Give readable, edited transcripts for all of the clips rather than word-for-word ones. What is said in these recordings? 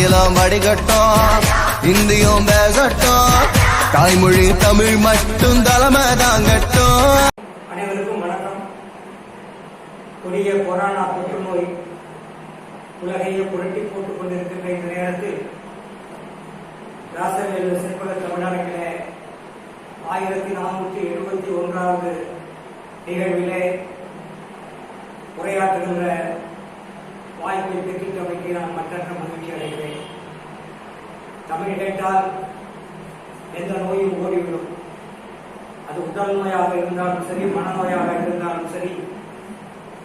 ஆங்கிலம் அடிகட்டும், இந்தியும் பேசட்டும், தாய்மொழி தமிழ் மட்டும் தலைமை தாங்கட்டும். அனைவருக்கும் வணக்கம். கொடிய கொரோனா தொற்றுநோய் உலகையே புரட்டி போட்டுக் கொண்டிருக்கின்ற இந்த நேரத்தில் ராசவேலு சிற்பக தமிழகத்திலே 1471வது நிகழ்விலே உரையாற்றுகின்ற வாய்ப்பை பெற்றிட்டமைக்கு நான் மற்றற்ற மகிழ்ச்சி அடைகிறேன். தமிழ் கேட்டால் எந்த நோயும் ஓடிவிடும். அது உடல் நோயாக இருந்தாலும் சரி, மனநோயாக இருந்தாலும் சரி,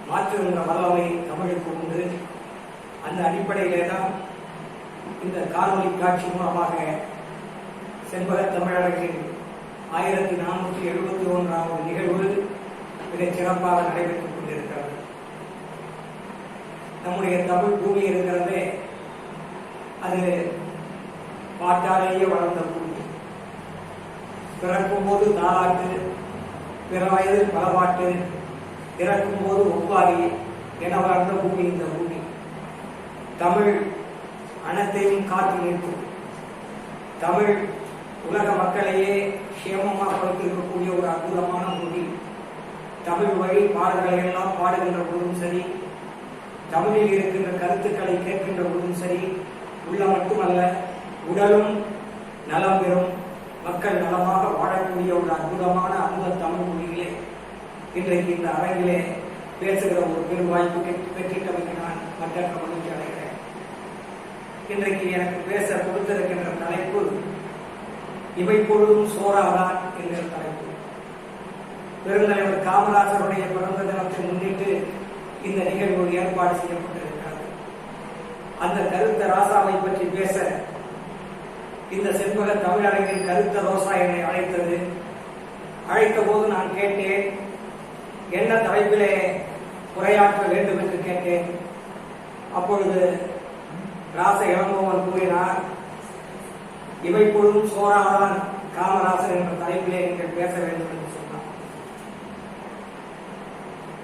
மாற்றுகின்ற வல்லமை தமிழுக்கு உண்டு. அந்த அடிப்படையிலே தான் இந்த காணொலி காட்சி மூலமாக செண்பக தமிழகத்தின் 1471வது நிகழ்வு மிகச் சிறப்பாக நடைபெற்றுக் கொண்டிருக்கிறது. நம்முடைய தமிழ் பூமி இருக்கிறதே, அது பாட்டாலேயே வளர்ந்த பூமி. பிறக்கும் போது தாலாட்டு, பிற வயதில் பலபாட்டு, இறக்கும் போது ஒப்பாரி என வளர்ந்த பூமி இந்த பூமி. தமிழ் அனைத்தையும் காத்து நிற்கும். தமிழ் உலக மக்களையே சேமமாக படுத்திருக்கக்கூடிய ஒரு அற்புதமான மொழி. தமிழ் வழி பாடல்களை எல்லாம் பாடுகின்ற போதும் சரி, தமிழில் இருக்கின்ற கருத்துக்களை கேட்கின்ற போதும் சரி, உள்ள மட்டுமல்ல உடலும் நலம் பெறும், மக்கள் நலமாக வாழக்கூடிய ஒரு அற்புதமான அந்த தமிழ் மொழியிலே இன்றைக்கு இந்த அரங்கிலே பேசுகிற ஒரு பெரும் வாய்ப்பு பெற்றிட்டமைக்கு நான் மற்றற்ற மகிழ்ச்சி அடைகிறேன். இன்றைக்கு எனக்கு பேச கொடுத்திருக்கின்ற தலைப்பு இமைப்பொழுதும் சோறாதான் என்கிற தலைப்பு. பெருந்தலைவர் காமராஜருடைய பிறந்த தினத்தை முன்னிட்டு இந்த நிகழ்வு ஏற்பாடு செய்யப்பட்டிருக்கிறது. அந்த கருத்த ராசாவை பற்றி பேச இந்த செண்பக தமிழரங்கின் கருத்த ரோசா என்னை அழைத்தது. அழைத்த போது நான் கேட்டேன், என்ன தலைப்பிலே உரையாற்ற வேண்டும் என்று கேட்டேன். அப்பொழுது ராச இளங்கோவன் கூறினார், இமைப்பொழுதும் சோறாதான் காமராசர் என்ற தலைப்பிலே நீங்கள் பேச வேண்டும் என்று சொன்னார்.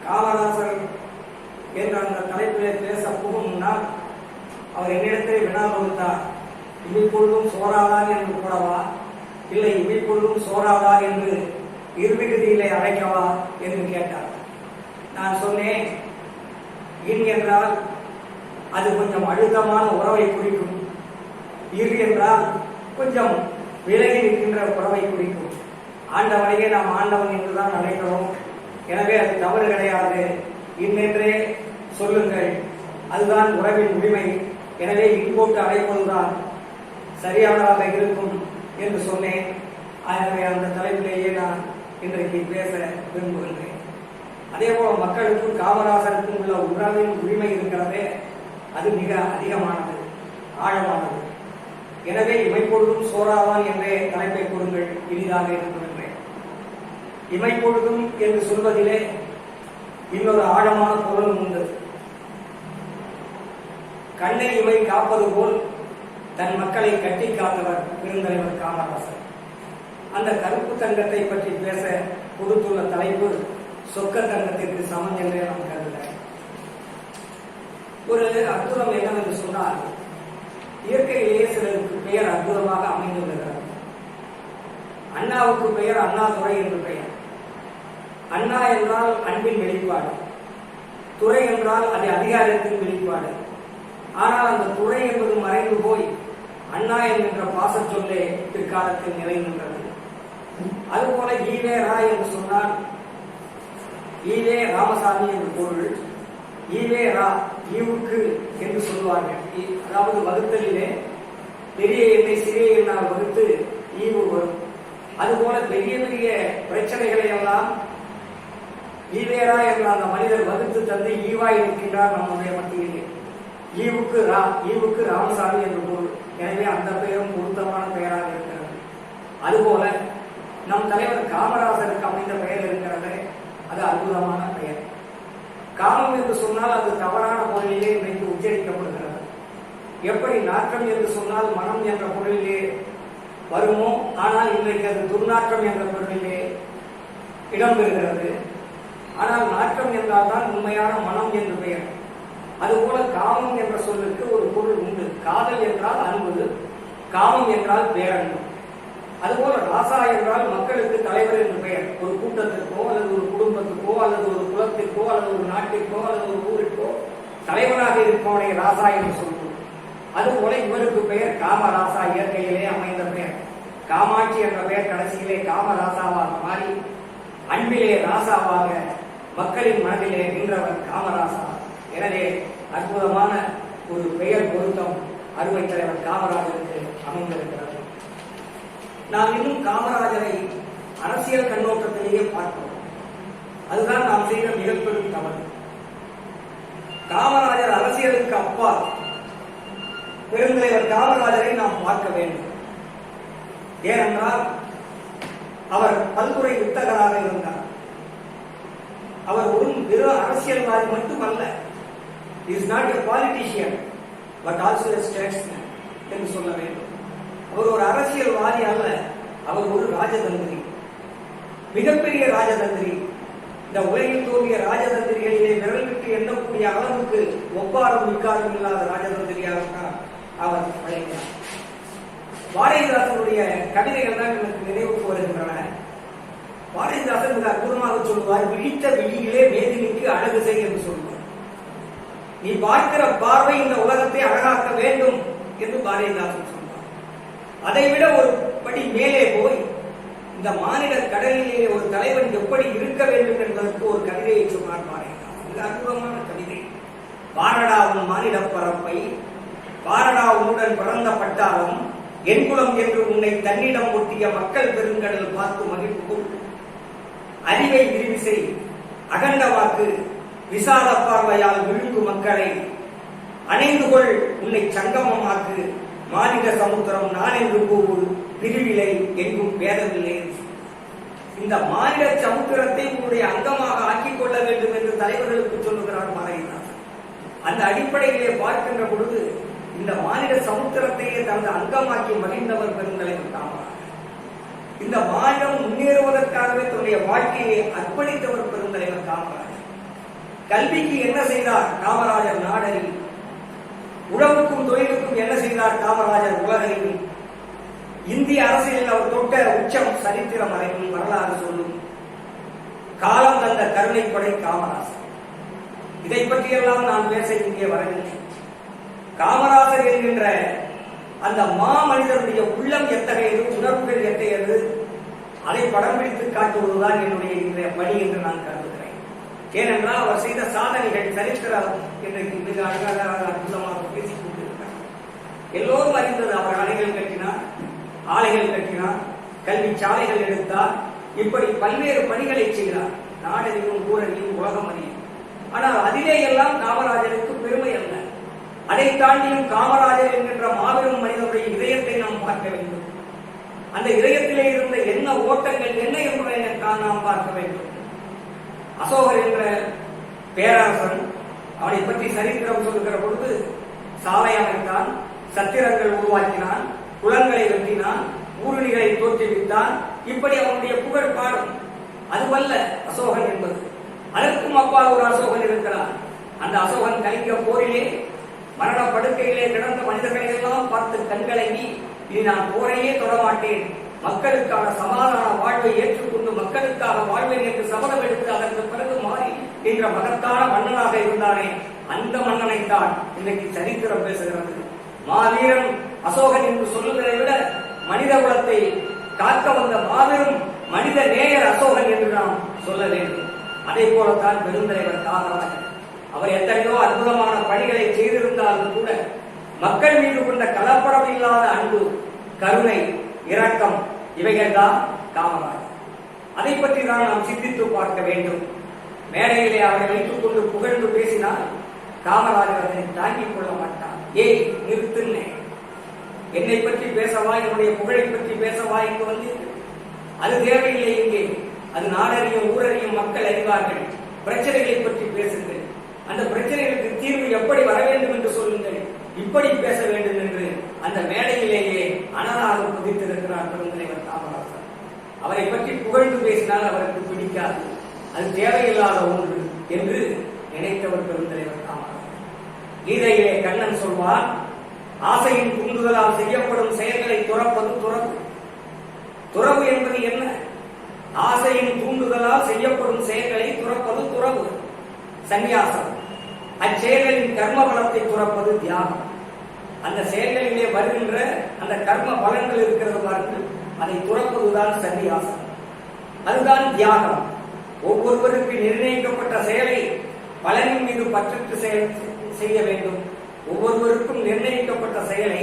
காமராசர் என்ற அந்த தலைப்பிலே பேச போகும் முன்னால் அவர் என்னிடத்தில் வினா கொடுத்தார், இமைப்பொழுதும் சோறாதான் என்று கூடவா, இல்லை இமைப்பொழுதும் சோறாதான் என்று இருவிகுதியிலே அழைக்கவா என்று கேட்டார். நான் சொன்னேன், இன் என்றால் அது கொஞ்சம் அழுத்தமான உறவை குறிக்கும், இரு என்றால் கொஞ்சம் விலகி நிற்கின்ற உறவை குறிக்கும். ஆண்டவனையே நாம் ஆண்டவன் என்றுதான் அழைக்கிறோம். எனவே அது தவறு கிடையாது, இன்னென்றே சொல்லுங்கள், அதுதான் உறவின் உரிமை. எனவே இன்போட்டு அழைப்பதுதான் சரியானதாக இருக்கும் என்று சொன்னேன். ஆகவே அந்த தலைப்பிலேயே நான் இன்றைக்கு பேச விரும்புகின்றேன். அதே போல மக்களுக்கும் காமராசருக்கும் உள்ள உறவின் உரிமை இருக்கிறதே, அது மிக அதிகமானது, ஆழமானது. எனவே இமைப்பொழுதும் சோறாதான் என்றே தலைப்பை கொடுங்கள், இனிதாக இருக்கின்றேன். இமைப்பொழுதும் என்று சொல்வதிலே இன்னொரு ஆழமான பொருள் உண்டு. கண்ணை இமை காப்பது போல் தன் மக்களை கட்டி காத்தவர் பெருந்தலைவர் காமராசர். அந்த கருப்பு தங்கத்தை பற்றி பேச கொடுத்துள்ள தலைப்பு சொக்க தங்கத்திற்கு சமம் என்றே நாம் கருதுகிறேன். ஒரு அற்புதம் என்னவென்று சொன்னால், இயற்கையிலேயே சிலருக்கு பெயர் அற்புதமாக அமைந்துள்ளது. அண்ணாவுக்கு பெயர் அண்ணாதுரை என்று பெயர். அண்ணா என்றால் அன்பின் வெளிப்பாடு, துறை என்றால் அது அதிகாரத்தின் வெளிப்பாடு. ஆனால் அந்த துறை என்பது மறைந்து போய் அண்ணா என்கின்ற பாச சொல்லே பிற்காலத்தில் நிலை நின்றது. அதுபோல ஈவே ரா என்று சொன்னால் ஈவே ராமசாமி என்று பொருள். ஈவே ரா ஈவுக்கு என்று சொல்லுவார்கள். அதாவது வகுத்தலிலே பெரிய எண்ணை சிறிய எண்ணால் வகுத்து ஈவு வரும். அதுபோல பெரிய பெரிய பிரச்சனைகளை எல்லாம் ஈவேரா என்ற அந்த மனிதர் வகுத்து தந்து ஈவாய் இருக்கின்றார் நம்முடைய மத்தியிலே. ஈவுக்கு ராமசாமி என்று பொருள். எனவே அந்த பெயரும் பொருத்தமான பெயராக இருக்கிறது. அதுபோல நம் தலைவர் காமராசருக்கு அமைந்த பெயர் இருக்கிறது, அது அற்புதமான பெயர். காமம் என்று சொன்னால் அது தவறான பொருளிலே இன்றைக்கு உச்சரிக்கப்படுகிறது. எப்படி நாற்றம் என்று சொன்னால் மனம் என்ற பொருளிலே வருமோ, ஆனால் இன்றைக்கு அது துர்நாற்றம் என்ற பொருளிலே இடம்பெறுகிறது. ஆனால் நாற்றம் என்றால் தான் உண்மையான மனம் என்று பெயர். அதுபோல காமம் என்ற சொல்லுக்கு ஒரு பொருள் உண்டு. காதல் என்றால் அன்பு, காமம் என்றால் பேரன்பு. அதுபோல ராசா என்றால் மக்களுக்கு தலைவர் என்று பெயர். ஒரு கூட்டத்திற்கோ அல்லது ஒரு குடும்பத்துக்கோ அல்லது ஒரு குலத்திற்கோ அல்லது ஒரு நாட்டிற்கோ அல்லது ஒரு ஊருக்கோ தலைவராக இருப்பவனை ராசா என்று சொல்வோம். அதுபோல இவருக்கு பெயர் காமராசா, இயற்கையிலே அமைந்த பெயர். காமாட்சி என்ற பெயர் கடைசியிலே காமராசாவாக மாறி அன்பிலே ராசாவாக மக்களின் மனதிலே நின்றவர் காமராசா. எனவே அற்புதமான ஒரு பெயர் பொருத்தம் அருமை தலைவர் காமராஜருக்கு அமைந்திருக்கிறது. நாம் இன்னும் காமராஜரை அரசியல் கண்ணோட்டத்திலேயே பார்க்கிறோம். அதுதான் நாம் செய்த மிகப்பெரும் தவறு. காமராஜர் அரசியலுக்கு அப்பால் பெருந்தலைவர் காமராஜரை நாம் பார்க்க வேண்டும். ஏனென்றால் அவர் பல்துறை வித்தகராக இருந்தார். அவர் ஒரு வெறும் அரசியல்வாதி மட்டுமல்ல, is not a politician but also a statesman என்று சொல்ல வேண்டும். அவர் ஒரு அரசியல்வாதி அல்ல, அவர் ஒரு ராஜதந்திரி, மிகப்பெரிய ராஜதந்திரி. இந்த உலகில் தோன்றிய ராஜதந்திரிகளிலே விரல் விட்டு எண்ணக்கூடிய அளவுக்கு ஒப்பாரும் மிக்காரும் இல்லாத ராஜதந்திரியாகத்தான் அவர் படைத்தார். பாரதிதாசனுடைய கவிதைகள் தான் எனக்கு நினைவுக்கு வருகின்றன. பாரதிதாசன் மிக அற்புதமாக சொல்லுவார், விழித்த விழியிலே மேதினிக்கு அழகு செய் என்று சொல்லுவார். நீ பார்க்கிற பார்வை இந்த உலகத்தை அழகாக்க வேண்டும் என்று பாரதிதாசன் சொன்னார். அதைவிட ஒரு படி மேலே போய் இந்த மானிட கடலிலே ஒரு தலைவன் எப்படி இருக்க வேண்டும் என்பதற்கு ஒரு கவிதையை சொன்னார் பாரதிதாசன். மிக அற்புதமான கவிதை. பாரடா உன் மானிட பரப்பை, பாரடா உன்னுடன் பிறந்த பட்டாலும், என்குலம் என்று உன்னை தன்னிடம் ஒட்டிய மக்கள் பெருங்கடல் பார்த்து மகிழ்வு, அறிவை விரிவு செய், அகண்ட வாக்கு, விசால பார்வையால் விழுங்கு மக்களை, அணைந்து கொள் உன்னை சங்கமமாக்கு, மானிட சமுத்திரம் நான் என்று கூறு, பிரிவிலை எங்கும் பேதமில்லை. இந்த மானிட சமுத்திரத்தை உன்னுடைய அங்கமாக ஆக்கிக் கொள்ள வேண்டும் என்று தலைவர்களுக்கு சொல்லுகிறார் பாரதிதாசன். அந்த அடிப்படையிலே பார்க்கின்ற பொழுது இந்த மானிட சமுத்திரத்தையே தனது அங்கமாக்கி மகிழ்ந்தவர் பெருந்தலைவர் காமராஜர். இந்த மாநிலம் முன்னேறுவதற்காகவே தன்னுடைய வாழ்க்கையை அர்ப்பணித்தவர் பெருந்தலைவர் காமராஜர். கல்விக்கு என்ன செய்தார் காமராஜர்? நாடறிவு. உழவுக்கும் தொழிலுக்கும் என்ன செய்தார் காமராஜர்? உலகறிவு. இந்திய அரசியலில் அவர் தொட்ட உச்சம் சரித்திரம் அறிவும் வரலாறு சொல்லும். காலம் தந்த கருணைப்படை காமராஜர். இதை பற்றியெல்லாம் நான் பேச இங்கே வரவில்லை. காமராஜர் என்கின்ற அந்த மாமனிதனுடைய உள்ளம் எத்தகையது, உணர்வுகள் எத்தகையது, அதை படம் பிடித்து காட்டுவதுதான் என்னுடைய இன்றைய பணி என்று நான் கருதுகிறேன். ஏனென்றால் அவர் செய்த சாதனைகள் சரித்திரம் இன்றைக்கு மிக அழகாக அற்புதமாக பேசிக் கொண்டிருக்கிறார். எல்லோரும் அறிந்தது. அவர் அணைகள் கட்டினார், ஆலைகள் கட்டினார், கல்வி சாலைகள் எடுத்தார், இப்படி பல்வேறு பணிகளை செய்தார். நாடறிவும் ஊரறிவும் உலகம் அறியும். ஆனால் அதிலே எல்லாம் காமராஜருக்கு பெருமை அல்ல. அதை தாண்டியும் காமராஜர் என்கின்ற மாபெரும் மனிதனுடைய இதயத்தை நாம் பார்க்க வேண்டும். அந்த இதயத்திலே இருந்த என்ன ஓட்டங்கள் என்ன என்பதை நாம் பார்க்க வேண்டும். அசோகர் என்ற பேரரசன், அவனை பற்றி சரித்திரம் சொல்லுகிற பொழுது சாலை அமைத்தான், சத்திரங்கள் உருவாக்கினான், குளங்களை வெட்டினான், ஊருணிகளை தோற்றுவித்தான். இப்படி அவனுடைய புகழ் பாடும். அதுவல்ல அசோகன் என்பது. அதற்கும் அப்பால் ஒரு அசோகன் இருக்கிறார். அந்த அசோகன் கலிங்க போரிலே மரண படுக்கையிலே கிடந்த மனிதர்களை எல்லாம் பார்த்து கண்கலங்கி, இனி நான் போரையே தொடமாட்டேன், மக்களுக்கான சமாதான வாழ்வை ஏற்றுக்கொண்டு மக்களுக்காக வாழ்வேன் என்று சபதம் எடுத்து அதற்கு பிறகு மாறி என்ற மகத்தான மன்னனாக இருந்தானே, அந்த மன்னனைத்தான் இன்றைக்கு சரித்திரம் பேசுகிறது. மாவீரன் அசோகன் என்று சொல்லுவதை விட மனித குலத்தை காக்க வந்த மாபெரும் மனித நேயர் அசோகன் என்று நாம் சொல்ல வேண்டும். அதே போலத்தான் பெருந்தலைவர் காமராஜர். அவர் எத்தனையோ அற்புதமான பணிகளை செய்திருந்தாலும் கூட மக்கள் மீது கொண்ட கலப்படம் இல்லாத அன்பு, கருணை, இரக்கம், இவைகள் தான் காமராஜர். அதை பற்றி தான் நாம் சிந்தித்து பார்க்க வேண்டும். மேடையிலே அவரை வைத்துக் கொண்டு புகழ்ந்து பேசினால் காமராஜர் அதனை தாங்கிக் கொள்ள மாட்டார். ஏய் நிறுத்துன்னு, என்னை பற்றி பேசவா, என்னுடைய புகழை பற்றி பேசவா என்று வந்து அது தேவையில்லை. இங்கே அது நாடறியும் ஊரறியும் மக்கள் அறிவார்கள். பிரச்சனைகளை பற்றி பேசுங்கள், அந்த பிரச்சனைகளுக்கு தீர்வு எப்படி வர வேண்டும் என்று சொல்லுங்கள், இப்படி பேச வேண்டும் என்று அந்த மேடையிலேயே அனலாக குதித்திருக்கிறார் பெருந்தலைவர் காமராஜர். அவரை பற்றி புகழ்ந்து பேசினால் அவருக்கு பிடிக்காது, அது தேவையில்லாத ஒன்று என்று நினைத்தவர் பெருந்தலைவர் காமராஜர். கீதையிலே கண்ணன் சொல்வான், ஆசையின் தூண்டுதலால் செய்யப்படும் செயல்களை துறப்பது துறவு. துறவு என்பது என்ன? ஆசையின் தூண்டுதலால் செய்யப்படும் செயல்களை துறப்பது துறவு, சந்நியாசம். அச்செயல்களின் கர்ம பலத்தை துறப்பது தியாகம். அந்த செயல்களிலே வருகின்ற அந்த கர்ம பலன்கள் இருக்கிறது பாருங்கள், அதை துறப்பதுதான் சந்நியாசம், அதுதான் தியாகம். ஒவ்வொருவருக்கு நிர்ணயிக்கப்பட்ட செயலை பலனின் மீது பற்றற்று செய்ய வேண்டும். ஒவ்வொருவருக்கும் நிர்ணயிக்கப்பட்ட செயலை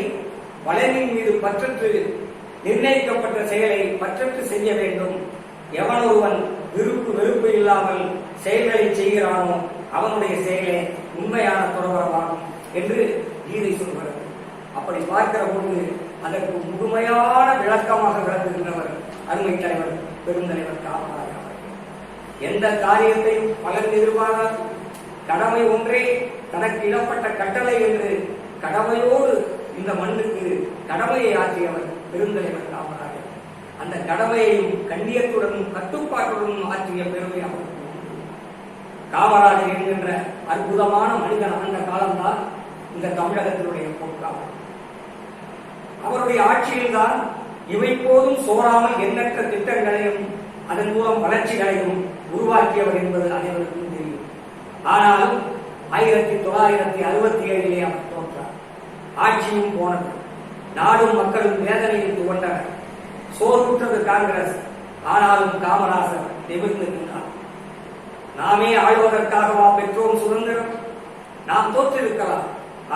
பலனின் மீது பற்றற்று நிர்ணயிக்கப்பட்ட செயலை பற்றற்று செய்ய வேண்டும். எவன் ஒருவன் விருப்பு வெறுப்பு இல்லாமல் செயல்களை செய்கிறானோ அவனுடைய செயலே உண்மையான துறவரமாகும் என்று கீதை சொல்கிறது. அப்படி பார்க்கிற போது அதற்கு முழுமையான விளக்கமாக விளங்குகின்றவர் அருமை தலைவர் பெருந்தலைவர் காமராஜர். எந்த காரியத்தையும் பலன் எதிர்பாராது, கடமை ஒன்றே தனக்கு இடப்பட்ட கட்டளை என்று கடமையோடு இந்த மண்ணுக்கு கடமையை ஆற்றியவர் பெருந்தலைவர் காமராஜர். அந்த கடமையையும் கண்ணியத்துடனும் கட்டுப்பாட்டுடனும் ஆற்றிய பெருமை அவருக்கு. காமராஜர் என்கின்ற அற்புதமான மனிதன் ஆண்ட காலம்தான் இந்த தமிழகத்தினுடைய பொற்காலம். அவருடைய ஆட்சியில்தான் இவை போதும் சோறாமல் எண்ணற்ற திட்டங்களையும் அதன் மூலம் வளர்ச்சிகளையும் உருவாக்கியவர் என்பது அனைவருக்கும் தெரியும். ஆனாலும் 1967 அவர் தோன்றார். ஆட்சியும் போனது, நாடும் மக்களும் வேதனையில் துவண்டனர். சோர்வுற்றது காங்கிரஸ். ஆனாலும் காமராஜர் நிமிர்ந்து நின்றார். நாமே ஆழ்வதற்காகவா பெற்றோம் சுதந்திரம்? நாம் தோற்றிருக்கலாம்,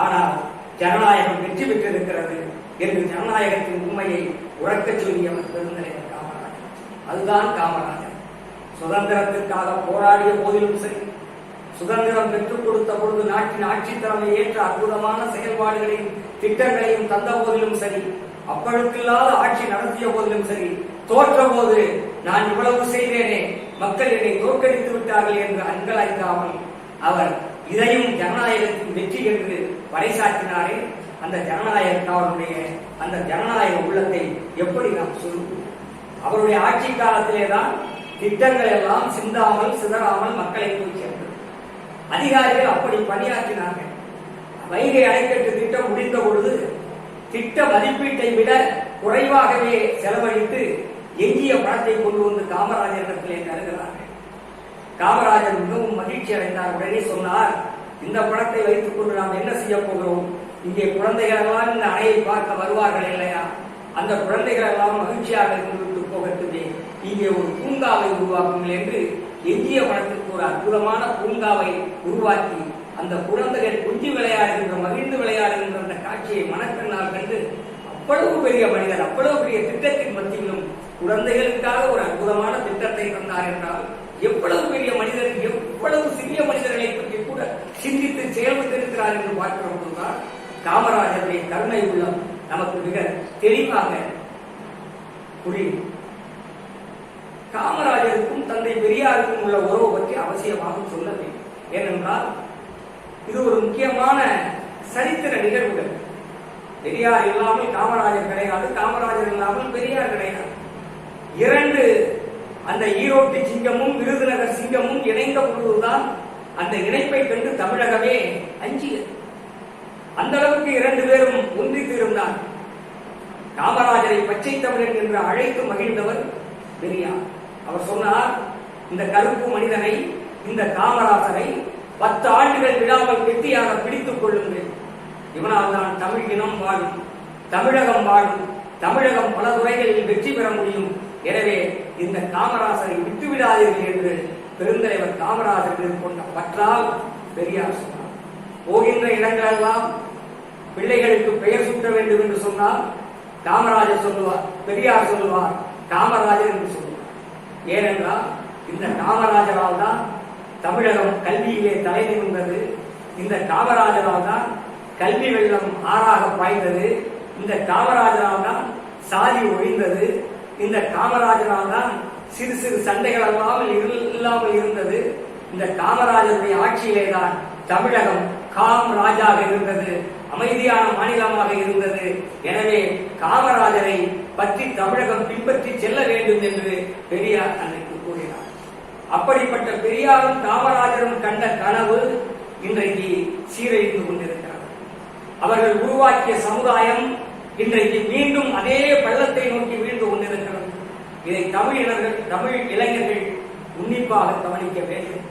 ஆனால் ஜனநாயகம் வெற்றி பெற்றிருக்கிறது என்று ஜனநாயகத்தின் உண்மையை உறக்கச் சொல்லியவர் பெருந்தலைவர் காமராஜர். அதுதான் காமராஜர். சுதந்திரத்திற்காக போராடிய போதிலும் சரி, சுதந்திரம் பெற்றுக் கொடுத்த பொழுது நாட்டின் ஆட்சி தலைமை ஏற்ற அற்புதமான செயல்பாடுகளையும் திட்டங்களையும் தந்த போதிலும் சரி, அப்பழுக்கில்லாத ஆட்சி நடத்திய போதிலும் சரி, தோற்ற போது நான் இவ்வளவு செய்தேனே, மக்கள் என்னை தோற்கடித்து விட்டார்கள் என்று அங்கலாய்க்காமல் அவர் இதையும் ஜனநாயகத்தின் வெற்றி என்று பறைசாற்றினாரே. அந்த ஜனநாயக அவருடைய அந்த ஜனநாயக உள்ளத்தை எப்படி நாம் சொல்லுவோம்? அவருடைய ஆட்சி காலத்திலேதான் திட்டங்கள் எல்லாம் சிந்தாமல் சிதறாமல் மக்களை போய் சேர்ந்தது. அதிகாரிகள் அப்படி பணியாற்றினார்கள். வைகை அணைக்கட்டு திட்டம் முடிந்த பொழுது திட்ட மதிப்பீட்டை விட குறைவாகவே செலவழித்து எஞ்சிய பணத்தை கொண்டு வந்து காமராஜரிடத்திலே தருகிறார்கள். காமராஜர் மிகவும் மகிழ்ச்சி அடைந்தார். உடனே சொன்னார், இந்த பணத்தை வைத்துக் கொண்டு நாம் என்ன செய்ய போகிறோம்? இங்கே குழந்தைகள் எல்லாம் இந்த அணையை பார்க்க வருவார்கள் இல்லையா? அந்த குழந்தைகள் எல்லாம் மகிழ்ச்சியாக இருந்து போகட்டுமே, இங்கே ஒரு பூங்காவை உருவாக்குங்கள் என்று எஞ்சிய பணத்துக்கு ஒரு அற்புதமான பூங்காவை உருவாக்கி அந்த குழந்தைகள் கொஞ்சி விளையாடுகின்ற மகிழ்ந்து விளையாடுகின்ற அந்த காட்சியை மனக்கண்ணால் கண்டு அவ்வளவு பெரிய மனிதர், அவ்வளவு பெரிய திட்டத்தின் மத்தியிலும் குழந்தைகளுக்காக ஒரு அற்புதமான திட்டத்தை தந்தார் என்றால் எவ்வளவு பெரிய மனிதர், எவ்வளவு சிறிய மனிதர்களை பற்றி கூட சிந்தித்து செயல்பட்டிருக்கிறார் என்று பார்க்கிற போதுதான் காமராஜருடைய கருணை உள்ளம் நமக்கு மிக தெளிவாக புரியும். காமராஜருக்கும் தந்தை பெரியாருக்கும் உள்ள உறவு பற்றி அவசியமாக சொல்ல வேண்டும். ஏனென்றால் இது ஒரு முக்கியமான சரித்திர நிகழ்வுகள். பெரியார் இல்லாமல் காமராஜர் கிடையாது, காமராஜர் இல்லாமல் பெரியார் கிடையாது. இரண்டு, அந்த ஈரோட்டு சிங்கமும் விருதுநகர் சிங்கமும் இணைந்த பொழுதுதான் அந்த இணைப்பை கண்டு தமிழகமே அஞ்சியது. அந்த அளவுக்கு இரண்டு பேரும் ஒன்றித்து இருந்தார். காமராஜரை பச்சை தமிழன் என்று அழைத்து மகிழ்ந்தவர் பெரியார். அவர் சொன்னார், இந்த கருப்பு மனிதனை, இந்த காமராஜரை 10 ஆண்டுகள் விடாமல் கெட்டியாக பிடித்துக் கொள்ளுங்கள். இவனால் தான் தமிழ் இனம் வாழும், தமிழகம் வாழும், தமிழகம் பல துறைகளில் வெற்றி பெற முடியும். எனவே இந்த காமராஜரை விட்டுவிடாதீர்கள் என்று பெருந்தலைவர் காமராஜர் கொண்ட பற்றால் பெரியார் சொன்னார். போகின்ற இடங்களெல்லாம் பிள்ளைகளுக்கு பெயர் சூட்ட வேண்டும் என்று சொன்னால் காமராஜர் சொல்லுவார், பெரியார் சொல்லுவார், காமராஜர் என்று சொல்லுவார். ஏனென்றால் இந்த காமராஜரால் தான் தமிழகம் கல்வியிலே தலை நிமிர்ந்தது. இந்த காமராஜரால் தான் கல்வி வெள்ளம் ஆறாக பாய்ந்தது. இந்த காமராஜரால் தான் சாதி ஒழிந்தது. இந்த காமராஜரால் தான் சிறு சிறு சண்டைகள் இல்லாமல் இருந்தது. இந்த காமராஜருடைய ஆட்சியிலே தான் தமிழகம் காமராஜாக இருந்தது, அமைதியான மாநிலமாக இருந்தது. எனவே காமராஜரை பற்றி தமிழகம் பின்பற்றி செல்ல வேண்டும் என்று பெரியார் அன்னைக்கு கூறினார். அப்படிப்பட்ட பெரியாரும் காமராஜரும் கண்ட கனவு இன்றைக்கு சீரழிந்து கொண்டிருக்கிறது. அவர்கள் உருவாக்கிய சமுதாயம் இன்றைக்கு மீண்டும் அதே பள்ளத்தை நோக்கி வீழ்ந்து கொண்டிருக்கிறது. இதை தமிழ் இளைஞர்கள் உன்னிப்பாக கவனிக்க வேண்டும்.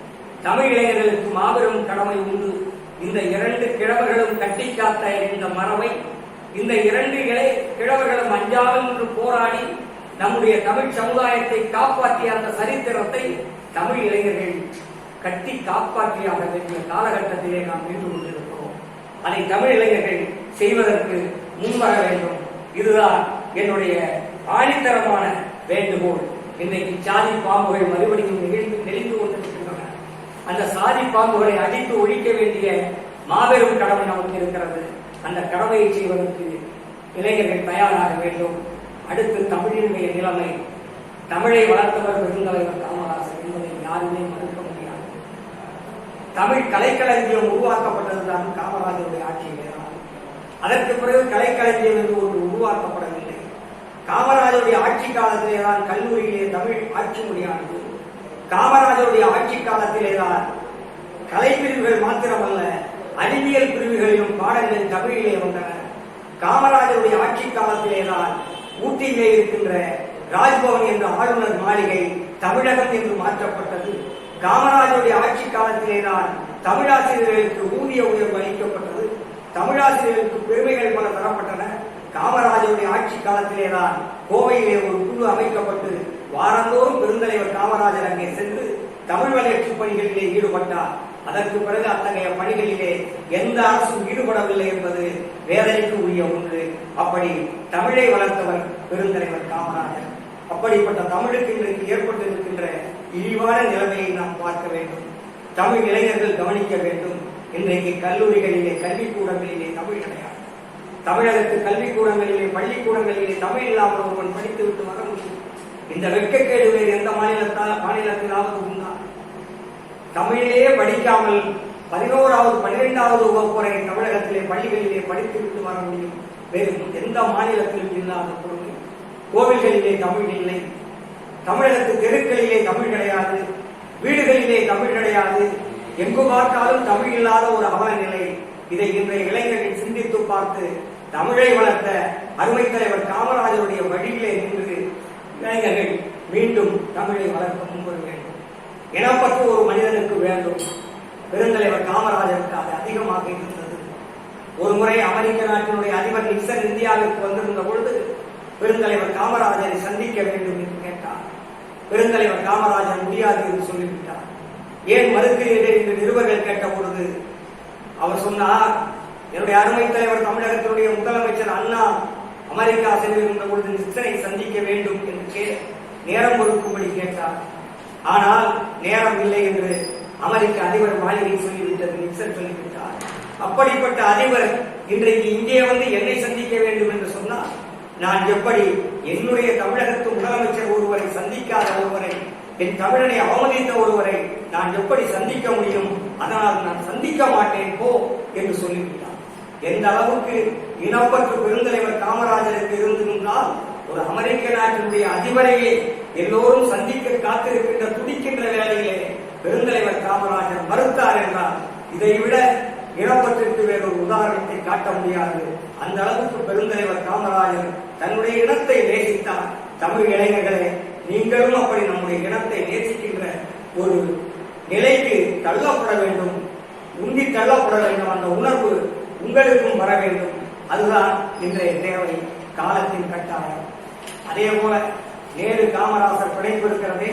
தமிழ் இளைஞர்களுக்கு மாபெரும் கடமை உண்டு. இந்த இரண்டு கிழவர்களும் கட்டி காத்த இந்த மரபை, இந்த இரண்டு கிழவர்களும் அஞ்சாமல் என்று போராடி நம்முடைய தமிழ் சமுதாயத்தை காப்பாற்றிய அந்த சரித்திரத்தை தமிழ் இளைஞர்கள் கட்டி காப்பாற்றியாக வேண்டிய காலகட்டத்திலே நாம் நின்று கொண்டிருக்கிறோம். அதை தமிழ் இளைஞர்கள் செய்வதற்கு முன்வர வேண்டும். இதுதான் என்னுடைய ஆணித்தரமான வேண்டுகோள். இன்றைக்கு சாதி பாம்புகள் மறுபடியும் நெளிந்து கொண்டிருக்கின்றன. அந்த சாதி பாம்புகளை அடித்து ஒழிக்க வேண்டிய மாபெரும் கடமை நமக்கு இருக்கிறது. அந்த கடமையை செய்வதற்கு இளைஞர்கள் தயாராக வேண்டும். அடுத்து தமிழினுடைய நிலைமை, தமிழை வளர்த்தவர் பெருந்தலைவர் காமராசர் என்பதை யாருமே மறுக்க முடியாது. தமிழ் கலைக்களஞ்சியம் உருவாக்கப்பட்டதுதான் காமராஜருடைய ஆட்சியிலே தான். அதற்கு பிறகு கலைக்களஞ்சியம் என்று ஒன்று உருவாக்கப்படவில்லை. காமராஜருடைய ஆட்சி காலத்திலே தான் கல்லூரியிலே தமிழ் ஆட்சி மொழியானது. காமராஜருடைய ஆட்சி காலத்திலே தான் கலைப்பிரிவுகள் மாத்திரமல்ல, அறிவியல் பிரிவுகளிலும் பாடங்கள் தமிழிலே வந்தன. காமராஜருடைய ஆட்சி காலத்திலே தான் ஊட்டியிலே இருக்கின்ற ராஜ்பவன் என்ற ஆளுநர் மாளிகை தமிழகம் என்று மாற்றப்பட்டது. காமராஜருடைய ஆட்சி காலத்திலே தான் தமிழாசிரியர்களுக்கு ஊதிய உயர்வு அளிக்கப்பட்டது. தமிழாசிரியர்களுக்கு பெருமைகள் பல தரப்பட்டன. காமராஜருடைய ஆட்சி காலத்திலே தான் கோவையிலே ஒரு குழு அமைக்கப்பட்டு வாரந்தோறும் பெருந்தலைவர் காமராஜர் அங்கே சென்று தமிழ் வளர்ச்சி பணிகளிலே ஈடுபட்டார். அதற்கு பிறகு அத்தகைய பணிகளிலே எந்த அரசும் ஈடுபடவில்லை என்பது வேதனைக்கு உரிய ஒன்று. அப்படி தமிழை வளர்த்தவர் பெருந்தலைவர் காமராஜர். அப்படிப்பட்ட தமிழுக்கு இன்றைக்கு ஏற்பட்டிருக்கின்ற இழிவான நிலைமையை நாம் பார்க்க வேண்டும். தமிழ் இளைஞர்கள் கவனிக்க வேண்டும். இன்றைக்கு கல்லூரிகளிலே, கல்விக்கூடங்களிலே தமிழ் கிடையாது. தமிழகத்து கல்விக்கூடங்களிலே, பள்ளிக்கூடங்களிலே தமிழ் இல்லாமல் ஒருவன் படித்துவிட்டு வர முடியும். இந்த வெட்கக்கேடு வேறு எந்த மாநிலத்திலாவது உண்டா? தமிழிலேயே படிக்காமல் 11வது 12வது வகுப்பு வரை தமிழகத்திலே பள்ளிகளிலே படித்துவிட்டு வர முடியும். வேறு எந்த மாநிலத்திலும் இல்லாத பொருள். கோவில்களிலே தமிழ் இல்லை. தமிழகத்து தெருக்களிலே தமிழ் கிடையாது. வீடுகளிலே தமிழ் கிடையாது. எங்கு பார்த்தாலும் தமிழ் இல்லாத ஒரு அவல நிலை. இதை இன்றைய இளைஞர்கள் சிந்தித்து பார்த்து தமிழை வளர்த்த அருமை தலைவர் காமராஜருடைய வழியிலே நின்று இளைஞர்கள் மீண்டும் தமிழை வளர்க்க முன்வர வேண்டும். இனப்பற்று ஒரு மனிதனுக்கு வேண்டும். பெருந்தலைவர் காமராஜருக்கு அது அதிகமாக இருந்தது. ஒரு முறை அமெரிக்க நாட்டினுடைய அதிபர் நிக்சன் இந்தியாவிற்கு வந்திருந்த பொழுது பெருந்தலைவர் காமராஜரை சந்திக்க வேண்டும் என்று கேட்டார். பெருந்தலைவர் காமராஜர் முடியாது என்று சொல்லிவிட்டார். ஏன் மறுக்கிறீர்கள் என்று நிருபர்கள் கேட்ட பொழுது அவர் சொன்னார், என்னுடைய அருமை தலைவர் தமிழகத்தினுடைய முதலமைச்சர் அண்ணா அமெரிக்கா சென்றிருந்த பொழுது நிக்சனை சந்திக்க வேண்டும் என்று நேரம் ஒதுக்கும்படி கேட்டார். ஆனால் நேரம் இல்லை என்று அமெரிக்க அதிபர் மாளிகை சொல்லிவிட்டது, நிக்சன் சொல்லிவிட்டார். அப்படிப்பட்ட அதிபர் இன்றைக்கு இங்கே வந்து என்னை சந்திக்க வேண்டும் என்று சொன்னால் நான் எப்படி என்னுடைய தமிழகத்து முதலமைச்சர் ஒருவரை சந்திக்காத ஒருவரை, என் தமிழனை அவமதித்த ஒருவரை நான் எப்படி சந்திக்க முடியும்? அதனால் நான் சந்திக்க மாட்டேன் போ என்று சொல்லிவிட்டார். எந்த அளவுக்கு இனப்பற்று பெருந்தலைவர் காமராஜருக்கு இருந்திருந்தால் ஒரு அமெரிக்க நாட்டினுடைய அதிபரையே எல்லோரும் சந்திக்க காத்திருக்கின்ற துடிக்கின்ற வேளையிலே பெருந்தலைவர் காமராஜர் மறுத்தார் என்றால் இதைவிட இனப்பற்றிற்கு வேறொரு உதாரணத்தை காட்ட முடியாது. அந்த அளவுக்கு பெருந்தலைவர் காமராஜர் தன்னுடைய இனத்தை நேசித்தார். தமிழ் இளைஞர்களே, நீங்களும் அப்படி நம்முடைய இனத்தை நேசிக்கின்ற ஒரு நிலைக்கு தள்ளப்பட வேண்டும், உந்தி தள்ளப்பட வேண்டும். அந்த உணர்வு உங்களுக்கும் வர வேண்டும். அதுதான் இன்றைய தேவை, காலத்தின் கட்டாயம். அதே போல நேரு காமராசர் பிணைப்பு இருக்கிறதே,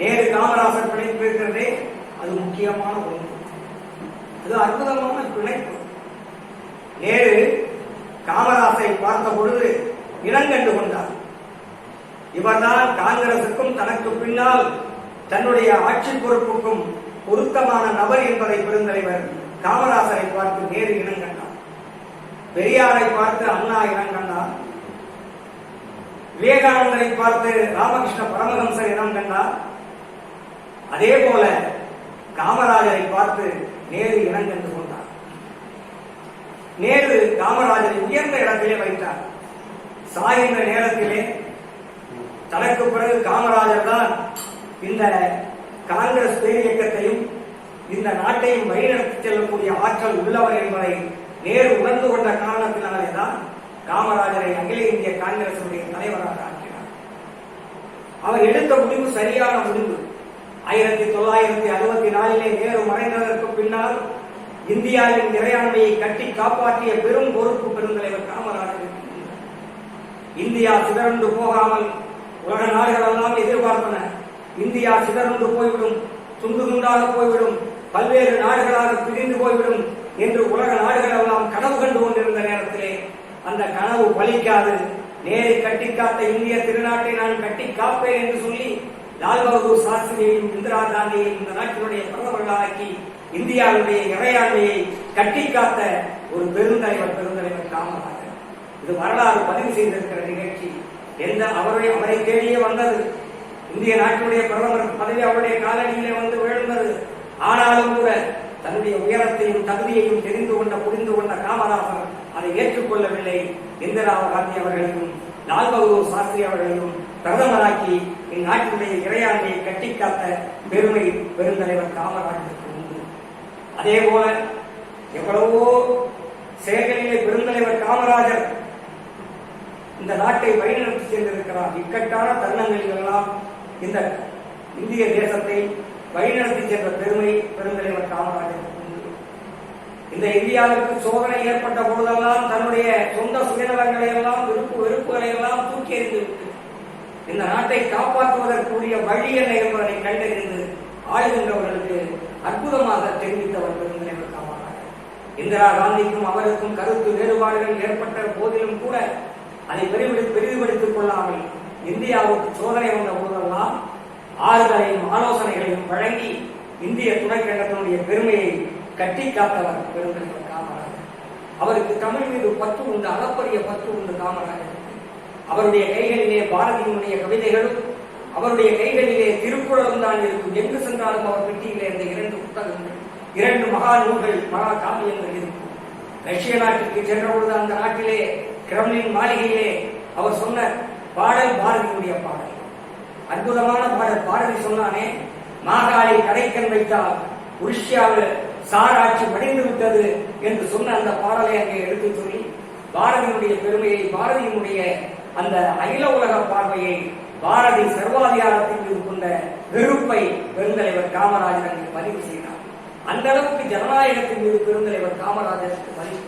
நேரு காமராசர் பிணைப்பு இருக்கிறதே, அது முக்கியமான ஒன்று. அது அற்புதமான பிணைப்பு. நேரு காமராசரை பார்த்த பொழுது இனங்கண்டு கொண்டார். இவர்தான் காங்கிரசுக்கும் தனக்கு பின்னால் தன்னுடைய ஆட்சி பொறுப்புக்கும் பொருத்தமான நபர் என்பதை பெருந்தலைவர் காமராசரை பார்த்து நேரு இனங்கண்டார். பெரியாரை பார்த்து அண்ணா இனங்கண்டார். விவேகானந்தரை பார்த்து ராமகிருஷ்ண பரமஹம்சர் இனங்கண்டார். அதே போல காமராஜரை பார்த்து நேரு இனங்கண்டு கொண்டார். நேரு காமராஜரை உயர்ந்த இடத்திலே வைத்தார். சாகின்ற நேரத்திலே தனக்கு பிறகு காமராஜர் தான் இந்த காங்கிரஸ் பேரியக்கத்தையும் இந்த நாட்டையும் வழிநடத்தி செல்லக்கூடிய ஆற்றல் உள்ளவர் என்பதை நேரு உணர்ந்து கொண்ட காரணத்தினாலேதான் காமராஜரை அகில இந்திய காங்கிரசுடைய தலைவராக ஆக்கினார். அவர் எடுத்த முடிவு சரியான முடிவு. 1964 நேரு மறைந்ததற்கு பின்னால் இந்தியாவின் இறையாண்மையை கட்டி காப்பாற்றிய பெரும் பொறுப்பு பெருந்தலைவர் காமராஜருக்கு. இந்தியா சிதறந்து போகாமல் உலக நாடுகள் எல்லாம் எதிர்பார்த்தன. இந்தியா சிதறந்து போய்விடும், துண்டு துண்டாக போய்விடும், பல்வேறு நாடுகளாக பிரிந்து போய்விடும் என்று உலக நாடுகள் எல்லாம் கனவு கண்டு கொண்டிருந்த நேரத்திலே அந்த கனவு பலிக்காது. நேரை கட்டி காத்த இந்திய திருநாட்டை நான் கட்டி காப்பேன் என்று சொல்லி லால் பகதூர் சாஸ்திரியையும் இந்திரா காந்தியையும் இந்த நாட்டினுடைய பிரதமர்களாக்கி இந்தியாவுடைய இறையாண்மையை கட்டி காத்த ஒரு பெருந்தலைவர் காமராஜர். இது வரலாறு பதிவு செய்திருக்கிற நிகழ்ச்சி. அவரை தேடியே வந்தது. இந்திய நாட்டினுடைய பிரதமர் பதவி அவருடைய காலடியிலே வந்து விழுந்தது. ஆனாலும் கூட தன்னுடைய உயரத்தையும் தகுதியையும் தெரிந்து புரிந்து கொண்ட காமராஜர் அதை ஏற்றுக்கொள்ளவில்லை. இந்திரா காந்தி அவர்களையும் லால் பகதூர் சாஸ்திரி அவர்களையும் பிரதமராக்கி இந்நாட்டினுடைய இறையாண்மையை கட்டி காத்த பெருமை பெருந்தலைவர் காமராஜருக்கு உண்டு. அதே போல எவ்வளவோ செயல்களிலே பெருந்தலைவர் காமராஜர் இந்த நாட்டை வழிநடத்தி சென்றிருக்கிறார். இக்கட்டான தருணங்களில் எல்லாம் இந்த இந்திய தேசத்தை வழிநடத்தி சென்ற பெருமை பெருந்தலைவர் காமராஜருக்கு உண்டு. இந்த இந்தியாவிற்கு சோதனை ஏற்பட்ட பொழுதெல்லாம் தன்னுடைய சொந்த சுயநலங்களை எல்லாம் வெறுப்புகளை எல்லாம் தூக்கி எறிந்துவிட்டு இந்த நாட்டை காப்பாற்றுவதற்குரிய வழி என்ன என்பதை கண்டறிந்து ஆளுகின்றவர்களுக்கு அற்புதமாக தெரிவித்தவர் பெருந்தலைவர் காமராஜர். இந்திரா காந்திக்கும் அவருக்கும் கருத்து வேறுபாடுகள் ஏற்பட்ட போதிலும் கூட அதை பெரிதுபடுத்திக் கொள்ளாமல் இந்தியாவுக்கு சோதனை வந்த போதெல்லாம் ஆறுதலையும் ஆலோசனைகளையும் வழங்கி இந்திய துணைக்கண்டத்தினுடைய பெருமையை கட்டி காத்தவர் பெருந்தலைவர் காமராஜர். அவருக்கு தமிழ் மீது பற்று உண்டு, அளப்பரிய பற்று உண்டு காமராஜர். அவருடைய கைகளிலே பாரதியினுடைய கவிதைகளும் அவருடைய கைகளிலே திருக்குறளும் தான் இருக்கும். எங்கு சென்றாலும் அவர் பெட்டியிலே இந்த 2 புத்தகங்கள், 2 மகா நூல்கள், மகா காவியங்கள் இருக்கும். ரஷ்ய நாட்டிற்கு சென்ற பொழுது அந்த நாட்டிலே கிரெம்ளின் மாளிகையிலே அவர் சொன்ன பாடல் பாரதியினுடைய பாடல். அற்புதமான பாடல். பாரதி சொன்னானே, மாகாளி கடைக்கன் வைத்தால் உருஷ்யாவில் சாராட்சி மடிந்து விட்டது என்று சொன்ன அந்த பாடலை அங்கே எடுத்து சொல்லி பாரதியினுடைய பெருமையை, பாரதியினுடைய அந்த அகில உலக பார்வையை, பாரதி சர்வாதிகாரத்தின் மீது கொண்ட வெறுப்பை பெருந்தலைவர் காமராஜர் அங்கே பதிவு செய்தார். அந்த அளவுக்கு ஜனநாயகத்தின் மீது பெருந்தலைவர் காமராஜருக்கு பதிவு.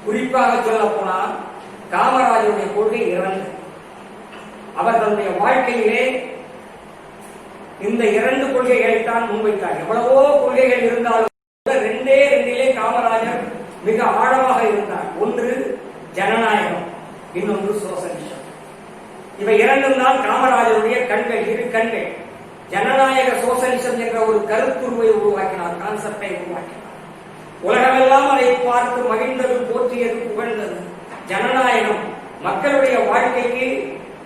குறிப்பாக சொல்ல போனால் காமராஜருடைய கொள்கை 2. அவர் தன்னுடைய வாழ்க்கையிலே இந்த 2 கொள்கைகளைத்தான் முன்வைத்தார். எவ்வளவோ கொள்கைகள் இருந்தாலும் 2 காமராஜர் மிக ஆழமாக இருந்தார். ஒன்று ஜனநாயகம், இன்னொன்று சோசலிசம். இவை 2 தான் காமராஜருடைய கண்கள், 2 கண்கள். ஜனநாயக சோசலிசம் என்ற ஒரு கருத்துருவை உருவாக்கினார், கான்செப்டை உருவாக்கினார். உலகமெல்லாம் அதை பார்த்து மகிழ்ந்தது, போற்றியது, புகழ்ந்தது. ஜனநாயகம் மக்களுடைய வாழ்க்கைக்கு,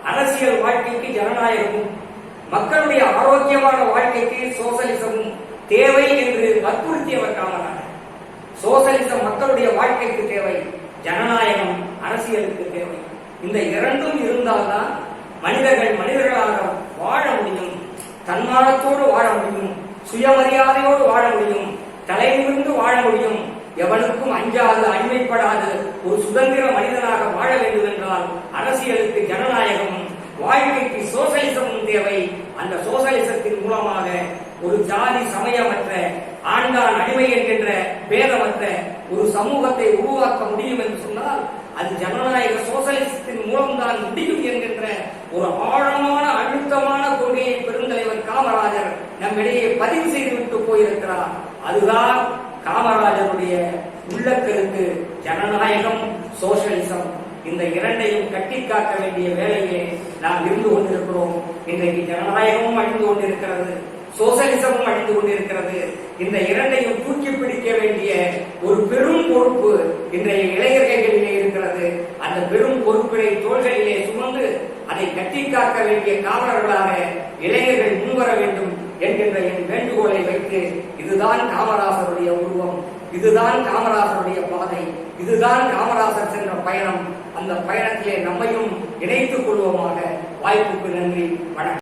அரசியல் வாழ்க்கைக்கு ஜனநாயகமும், மக்களுடைய ஆரோக்கியமான வாழ்க்கைக்கு சோசலிசமும் தேவை என்று வற்புறுத்தியவர் காமராஜர். சோசலிசம் மக்களுடைய வாழ்க்கைக்கு தேவை, ஜனநாயகம் அரசியலுக்கு தேவை. இந்த 2ம் இருந்தால்தான் மனிதர்கள் மனிதர்களாக வாழ முடியும், தன்மானத்தோடு வாழ முடியும், சுயமரியாதையோடு வாழ முடியும், தலைநிமிர்ந்து வாழ முடியும். எவனுக்கும் அஞ்சாது, அடிமைப்படாது ஒரு சுதந்திர மனிதனாக வாழ வேண்டும் என்றால் அரசியலுக்கு ஜனநாயகமும், வாழ்க்கைக்கு சோசலிசமும் தேவை. அந்த சோசலிசத்தின் மூலமாக ஒரு ஜாதி சமயமற்ற, ஆண்டான் அடிமை என்கின்ற பேதமற்ற ஒரு சமூகத்தை உருவாக்க முடியும் என்று சொன்னால் அது ஜனநாயக சோசலிசத்தின் மூலம்தான் முடியும் என்கின்ற ஒரு ஆழமான அழுத்தமான கொள்கையை பெருந்தலைவர் காமராஜர் நம்மிடையே பதிவு செய்துவிட்டு போயிருக்கிறார். அதுதான் காமராஜருடைய உள்ளக்கருக்கு. ஜனநாயகம், சோசலிசம், இந்த 2ஐயும் கட்டி காக்க வேண்டிய வேலையிலே நாம் இருந்து கொண்டிருக்கிறோம். இன்றைக்கு ஜனநாயகமும் அழிந்து கொண்டிருக்கிறது, சோசலிசமும் அழிந்து கொண்டிருக்கிறது. இந்த 2ஐயும் தூக்கி பிடிக்க வேண்டிய ஒரு பெரும் பொறுப்பு இன்றைய இளைஞர்களிலே இருக்கிறது. அந்த பெரும் பொறுப்பினை தோள்களிலே சுமந்து அதை கட்டி காக்க வேண்டிய காவலர்களாக இளைஞர்கள் முன்வர வேண்டும் என்கின்ற என் வேண்டுகோளை வைத்து, இதுதான் காமராசருடைய உருவம், இதுதான் காமராசருடைய பாதை, இதுதான் காமராசர் சென்ற பயணம். அந்த பயணத்திலே நம்மையும் இணைத்துக் கொள்வோமாக. வாய்ப்புக்கு நன்றி, வணக்கம்.